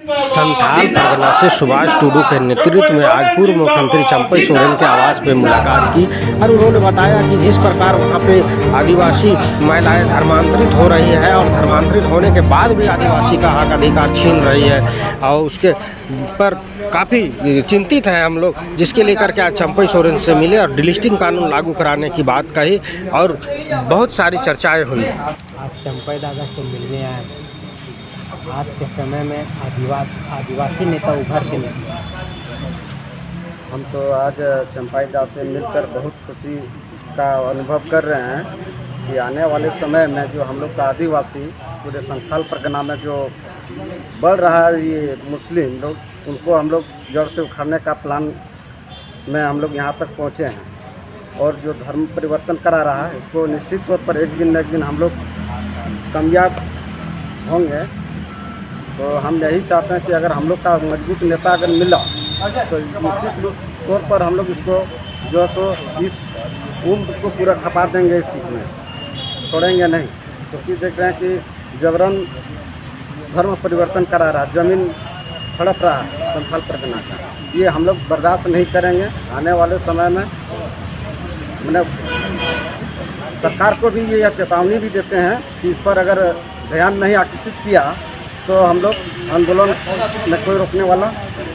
संथाल परगना से सुभाष टुडू के नेतृत्व में आज पूर्व मुख्यमंत्री चंपई सोरेन के आवास पे मुलाकात की और उन्होंने बताया कि जिस प्रकार वहाँ पे आदिवासी महिलाएं धर्मांतरित हो रही है और धर्मांतरित होने के बाद भी आदिवासी का हक अधिकार छीन रही है और उसके पर काफ़ी चिंतित हैं हम लोग, जिसके लेकर के आज चंपई सोरेन से मिले और डिलिस्टिंग कानून लागू कराने की बात कही और बहुत सारी चर्चाएँ हुई। आप चंपई दादा से मिलने आए, आज के समय में आदिवासी नेता उभर के निकले। हम तो आज चंपई दास से मिलकर बहुत खुशी का अनुभव कर रहे हैं कि आने वाले समय में जो हम लोग का आदिवासी पूरे संथाल परगना में जो बढ़ रहा है ये मुस्लिम लोग, उनको हम लोग जड़ से उखाड़ने का प्लान में हम लोग यहाँ तक पहुँचे हैं और जो धर्म परिवर्तन करा रहा है इसको निश्चित तौर पर एक दिन न एक दिन हम लोग कामयाब होंगे। तो हम यही चाहते हैं कि अगर हम लोग का मजबूत नेता अगर मिला तो निश्चित तौर पर हम लोग इसको जो है सो इस उम्र को पूरा खपा देंगे, इस चीज़ में छोड़ेंगे नहीं। क्योंकि देख रहे हैं कि जबरन धर्म परिवर्तन करा रहा, ज़मीन हड़प रहा है संथाल परगना का, ये हम लोग बर्दाश्त नहीं करेंगे। आने वाले समय में मैंने सरकार को भी ये चेतावनी भी देते हैं कि इस पर अगर ध्यान नहीं आकर्षित किया तो हम लोग आंदोलन में कोई रोकने वाला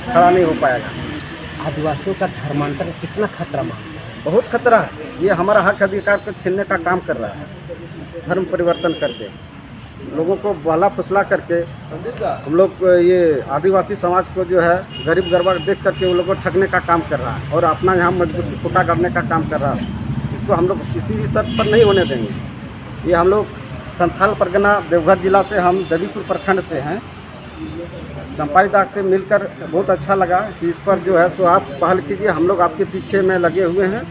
खड़ा नहीं हो पाएगा। आदिवासियों का धर्मांतरण कितना खतरा मानते हैं? बहुत खतरा है, ये हमारा हक अधिकार को छीनने का काम कर रहा है। धर्म परिवर्तन करके लोगों को बाला फुसला करके हम लोग ये आदिवासी समाज को जो है गरीब गरबा देख करके वो लोगों को ठगने का काम कर रहा है और अपना यहाँ मजबूती खुटा करने का काम कर रहा है। इसको हम लोग किसी भी शर्त पर नहीं होने देंगे। ये हम लोग संथाल परगना देवघर जिला से, हम देवीपुर प्रखंड से हैं। चंपई दास से मिलकर बहुत अच्छा लगा कि इस पर जो है सो आप पहल कीजिए, हम लोग आपके पीछे में लगे हुए हैं।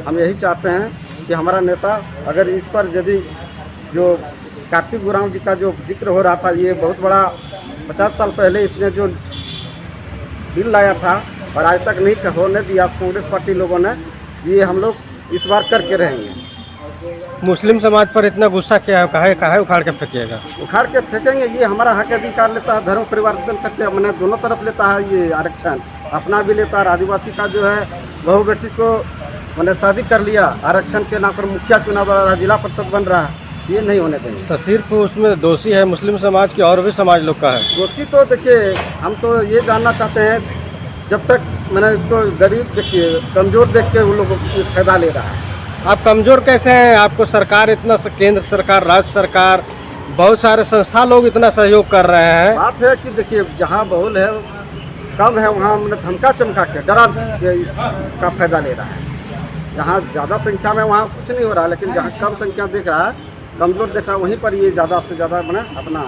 हम यही चाहते हैं कि हमारा नेता अगर इस पर यदि जो कार्तिक गुराम जी का जो जिक्र हो रहा था, ये बहुत बड़ा 50 साल पहले इसने जो बिल लाया था और आज तक नहीं होने दिया कांग्रेस पार्टी लोगों ने, ये हम लोग इस बार करके रहेंगे। मुस्लिम समाज पर इतना गुस्सा क्या है, काहे उखाड़ के फेंकिएगा? उखाड़ के फेंकेंगे, ये हमारा हक अधिकार लेता है। धर्म परिवर्तन करके मैंने दोनों तरफ लेता है ये आरक्षण, अपना भी लेता है। आदिवासी का जो है बहू बेटी को मैंने शादी कर लिया, आरक्षण के नाम पर मुखिया चुनाव बन रहा है, जिला परिषद बन रहा है, ये नहीं होने देंगे। तो सिर्फ उसमें दोषी है मुस्लिम समाज की और भी समाज लोग का है? दोषी तो देखिए, हम तो ये जानना चाहते हैं जब तक मैंने इसको गरीब देखिए कमज़ोर देख के वो लोग फायदा ले रहा है। आप कमज़ोर कैसे हैं? आपको सरकार इतना, केंद्र सरकार, राज्य सरकार, बहुत सारे संस्था लोग इतना सहयोग कर रहे हैं। बात है कि देखिए जहाँ बहुल है कम है वहाँ मैंने धमका चमका के डरा के इसका फायदा ले रहा है। जहाँ ज़्यादा संख्या में वहाँ कुछ नहीं हो रहा है, लेकिन जहाँ कम संख्या देख रहा है, कमज़ोर देख रहा है, वहीं पर ये ज़्यादा से ज़्यादा मैंने अपना।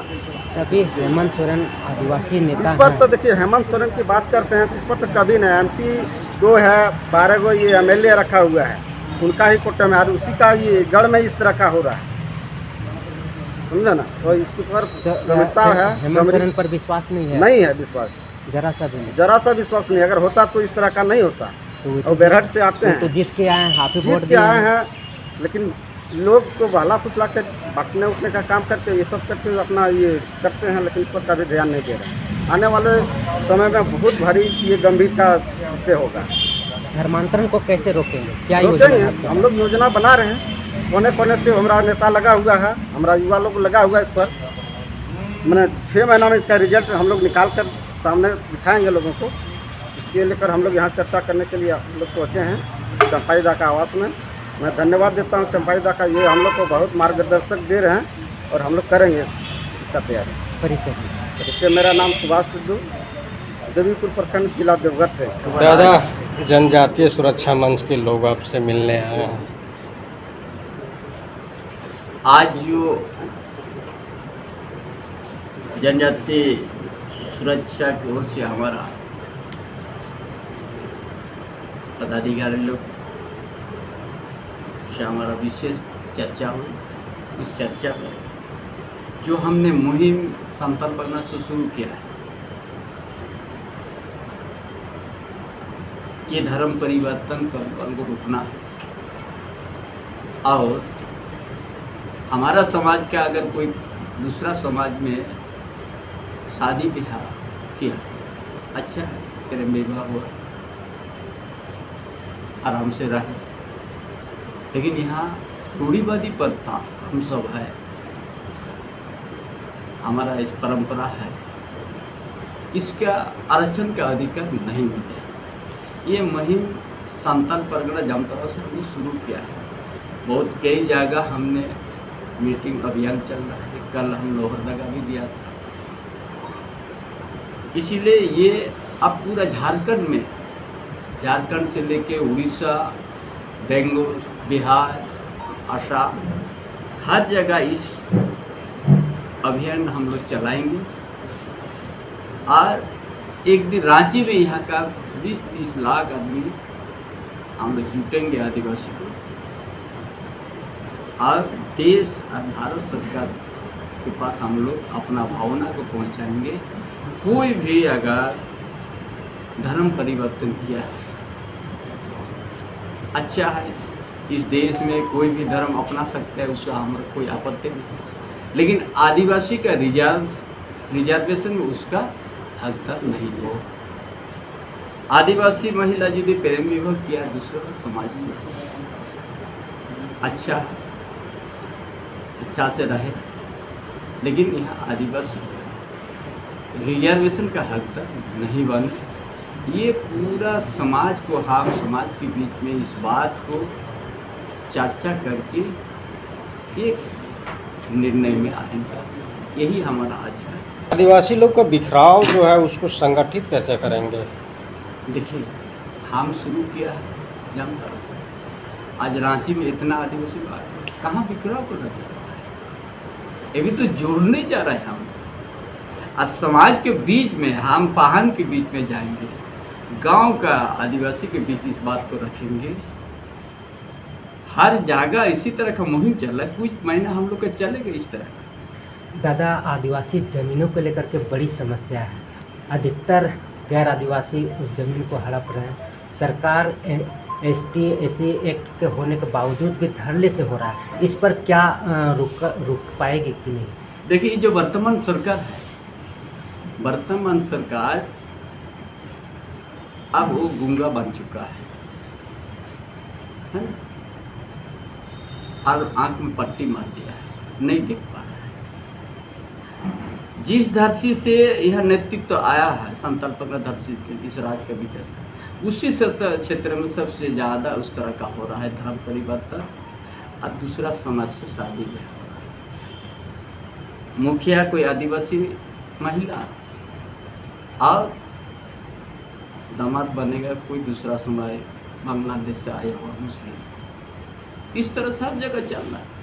तभी हेमंत सोरेन आदिवासी नेता इस पर तो देखिए हेमंत सोरेन की बात करते हैं तो इस पर तो कभी नहीं। MP 2 है, 12 गो ये MLA रखा हुआ है, उनका ही कोटे में और उसी का ये गढ़ में इस तरह का हो रहा है, समझा ना। तो इसके पर गंभीरता है। हेमंत सोरेन पर विश्वास नहीं है? नहीं है विश्वास, जरा सा भी नहीं। जरा सा विश्वास नहीं। अगर होता तो इस तरह का नहीं होता। और बेरहट से आते हैं तो जीत के आए हैं, आप ही वोट जीत के आए हैं, लेकिन लोग को बहला फुसला के बांटने उठने का काम करके ये सब करके अपना ये करते हैं, लेकिन इस पर कभी ध्यान नहीं दे रहे। आने वाले समय में बहुत भारी ये गंभीरता से होगा। धर्मांतरण को कैसे रोकेंगे, क्या रोकेंगे? योजना है आपकी? हम लोग योजना बना रहे हैं, कोने कोने से हमारा नेता लगा हुआ है, हमारा युवा लोग लगा हुआ है। इस पर मैंने 6 महीना में इसका रिजल्ट हम लोग निकाल कर सामने दिखाएंगे लोगों को। इसके लेकर हम लोग यहाँ चर्चा करने के लिए हम लोग पहुँचे हैं चंपई दा का आवास में। मैं धन्यवाद देता हूँ चंपई दा का, ये हम लोग को बहुत मार्गदर्शक दे रहे हैं और हम लोग करेंगे इसका तैयारी। परिचय? मेरा नाम सुभाष टुडू, देवीपुर प्रखंड, जिला देवघर से। दादा, जनजातीय सुरक्षा मंच के लोग आपसे मिलने आए हैं। आज जो जनजातीय सुरक्षा की ओर से हमारा पदाधिकारी लोग से हमारा विशेष चर्चा हुई। इस चर्चा में जो हमने मुहिम संथाल परगना से शुरू किया है कि धर्म परिवर्तन को रोकना, और हमारा समाज का अगर कोई दूसरा समाज में शादी ब्याह किया, अच्छा प्रेम विवाह हुआ, आराम से रहे। लेकिन यहाँ रूढ़िवादी प्रथा हम सब है, हमारा इस परंपरा है, इसका आरक्षण का अधिकार नहीं मिला। ये मुहिम संताल परगना जामताड़ा से हमने शुरू किया है। बहुत कई जगह हमने मीटिंग अभियान चल रहा है, कल हम लोहरदगा भी दिया था। इसीलिए ये अब पूरा झारखंड में, झारखंड से लेके उड़ीसा, बंगाल, बिहार, असम, हर जगह इस अभियान हम लोग चलाएंगे। और एक दिन रांची में यहाँ का 20-30 लाख आदमी हम लोग जुटेंगे आदिवासी को, और देश और भारत सरकार के पास हम लोग अपना भावना को पहुँचाएंगे। कोई भी अगर धर्म परिवर्तन किया है, अच्छा है, इस देश में कोई भी धर्म अपना सकता है, उसका हमारा कोई आपत्ति नहीं, लेकिन आदिवासी का रिजर्वेशन में उसका हक तक नहीं हो। आदिवासी महिला यदि प्रेम विवाह किया दूसरा समाज से, अच्छा से रहे, लेकिन यहाँ आदिवासी रिजर्वेशन का हक तक नहीं बने। ये पूरा समाज को, हम समाज के बीच में इस बात को चर्चा करके एक निर्णय में आएंगे। यही हमारा आज है। आदिवासी लोग का बिखराव जो है उसको संगठित कैसे करेंगे? देखिए, हम शुरू किया है जामताड़ा से, आज रांची में इतना आदिवासी कहाँ बिखराव करना चाह रहा है, ये भी तो जोड़ने जा रहे हैं हम। आज समाज के बीच में, हम पाहन के बीच में जाएंगे, गांव का आदिवासी के बीच इस बात को रखेंगे। हर जगह इसी तरह का मुहिम चल रहा है, कुछ महीना हम लोग का चलेगा इस तरह। दादा, आदिवासी ज़मीनों को लेकर के बड़ी समस्या है। अधिकतर गैर आदिवासी उस ज़मीन को हड़प रहे हैं। सरकार ST/SC एक्ट के होने के बावजूद भी धड़ल्ले से हो रहा है। इस पर क्या रुक पाएगी कि नहीं? देखिए, जो वर्तमान सरकार है, वर्तमान सरकार अब वो गूंगा बन चुका है ना, और आंख में पट्टी मार दिया है, नहीं देख पा रहा है। जिस धरती से यह नेतृत्व तो आया है, संताल परगना धरती से इस राज्य का विकास, उसी से क्षेत्र में सबसे ज़्यादा उस तरह का हो रहा है धर्म परिवर्तन, और दूसरा समाज से शादी है। मुखिया कोई आदिवासी महिला और दामाद बनेगा कोई दूसरा समाज, बांग्लादेश से आया हुआ मुस्लिम। इस तरह सब जगह चल रहा है।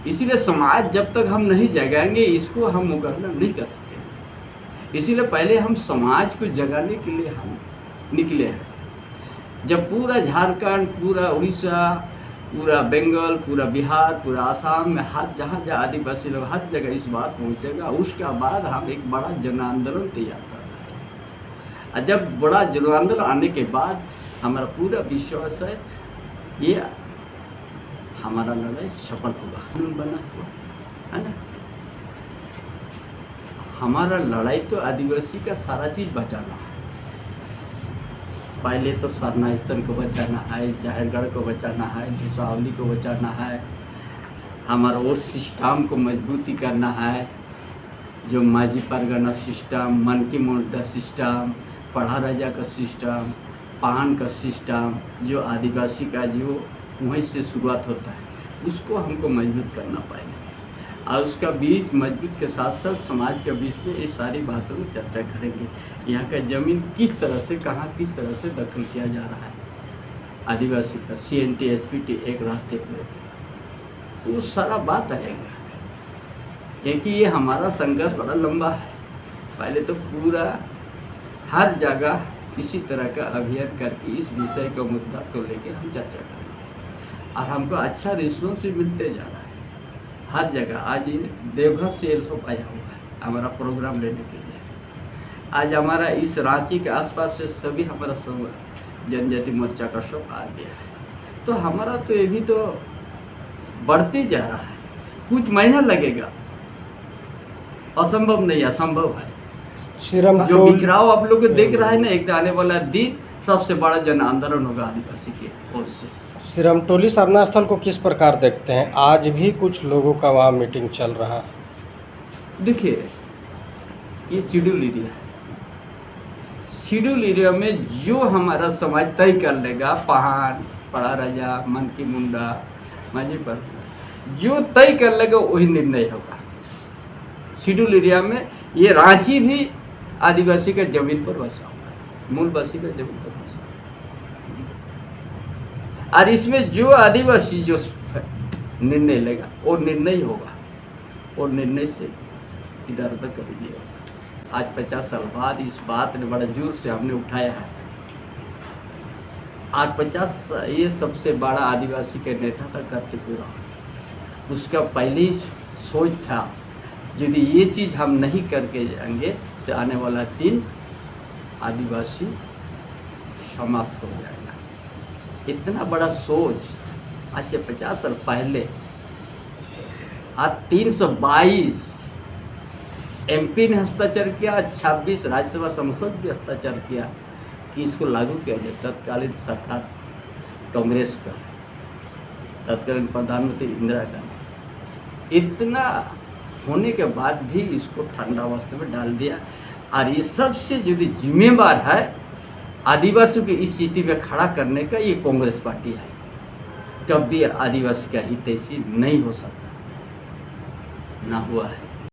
इसीलिए समाज जब तक हम नहीं जगाएंगे, इसको हम मुकाबला नहीं कर सकेंगे। इसीलिए पहले हम समाज को जगाने के लिए हम निकले हैं। जब पूरा झारखंड, पूरा उड़ीसा, पूरा बंगाल, पूरा बिहार, पूरा आसाम में हर जहाँ जहाँ आदिवासी लोग, हर जगह इस बात पहुँचेगा, उसके बाद हम एक बड़ा जन आंदोलन तैयार कर रहे हैं। और जब बड़ा जन आंदोलन आने के बाद हमारा पूरा विश्वास है ये हमारा लड़ाई सफल होगा। बना हुआ है ना, हमारा लड़ाई तो आदिवासी का सारा चीज़ बचाना है। पहले तो सरना स्थल को बचाना है, जहरगढ़ को बचाना है, दिसावली को बचाना है, हमारा वो सिस्टम को मजबूती करना है, जो माझी परगना सिस्टम, मन की मोर्चा सिस्टम, पढ़ा राजा का सिस्टम, पान का सिस्टम, जो आदिवासी का जो वहीं से शुरुआत होता है, उसको हमको मजबूत करना पड़ेगा। और उसका बीच मजबूत के साथ साथ समाज के बीच में ये सारी बातों में चर्चा करेंगे। यहाँ का ज़मीन किस तरह से, कहाँ किस तरह से दखल किया जा रहा है आदिवासी का, CNT SPT एक रहते हुए, वो सारा बात आएगा। क्योंकि ये हमारा संघर्ष बड़ा लंबा है। पहले तो पूरा हर जगह इसी तरह का अभियान करके इस विषय का मुद्दा को लेकर हम चर्चा करेंगे, और हमको अच्छा रिस्पॉन्स भी मिलते जा रहा है हर जगह। आज ये देवघर से एल्सोप आया हुआ है हमारा प्रोग्राम लेने के लिए। आज हमारा इस रांची के आसपास से सभी हमारा सब जनजाति मोर्चा का सब आ गया है। तो हमारा तो ये भी तो बढ़ते जा रहा है, कुछ महीना लगेगा, असंभव नहीं, असंभव है। श्रम जो टोल बिखराव आप लोग देख रहा है ना, एक आने वाला दिन सबसे बड़ा जन आंदोलन होगा आदिवासी की ओर से। सिरमटोली सरना स्थल को किस प्रकार देखते हैं? आज भी कुछ लोगों का वहाँ मीटिंग चल रहा है। देखिए, ये शेड्यूल एरिया है। शेड्यूल एरिया में जो हमारा समाज तय कर लेगा, पहाड़, पड़ा राजा, मन की मुंडा, मांझी पर जो तय कर लेगा वही निर्णय होगा। शेड्यूल एरिया में ये रांची भी आदिवासी का जमीन पर बसा हुआ है, मूलवासी का जमीन पर बसा हुआ है। और इसमें जो आदिवासी जो निर्णय लेगा वो निर्णय होगा, और निर्णय से इधर उधर कभी नहीं होगा। आज 50 साल बाद इस बात ने बड़ा जोर से हमने उठाया है। आज 50 ये सबसे बड़ा आदिवासी के नेता था करते पूरा, उसका पहले ही सोच था यदि ये चीज़ हम नहीं करके जाएंगे तो आने वाला दिन आदिवासी समाप्त हो जाएगा। इतना बड़ा सोच आज से 50 साल पहले। आज 322 एमपी ने हस्ताक्षर किया, 26 राज्यसभा संसद भी हस्ताक्षर किया कि इसको लागू किया जाए। तत्कालीन सरकार कांग्रेस का, तत्कालीन प्रधानमंत्री इंदिरा गांधी, इतना होने के बाद भी इसको ठंडा अवस्था में डाल दिया। और ये सबसे जो जिम्मेवार है आदिवासियों की इस स्थिति में खड़ा करने का, ये कांग्रेस पार्टी है। कभी आदिवासी का हितैषी नहीं हो सकता, ना हुआ है।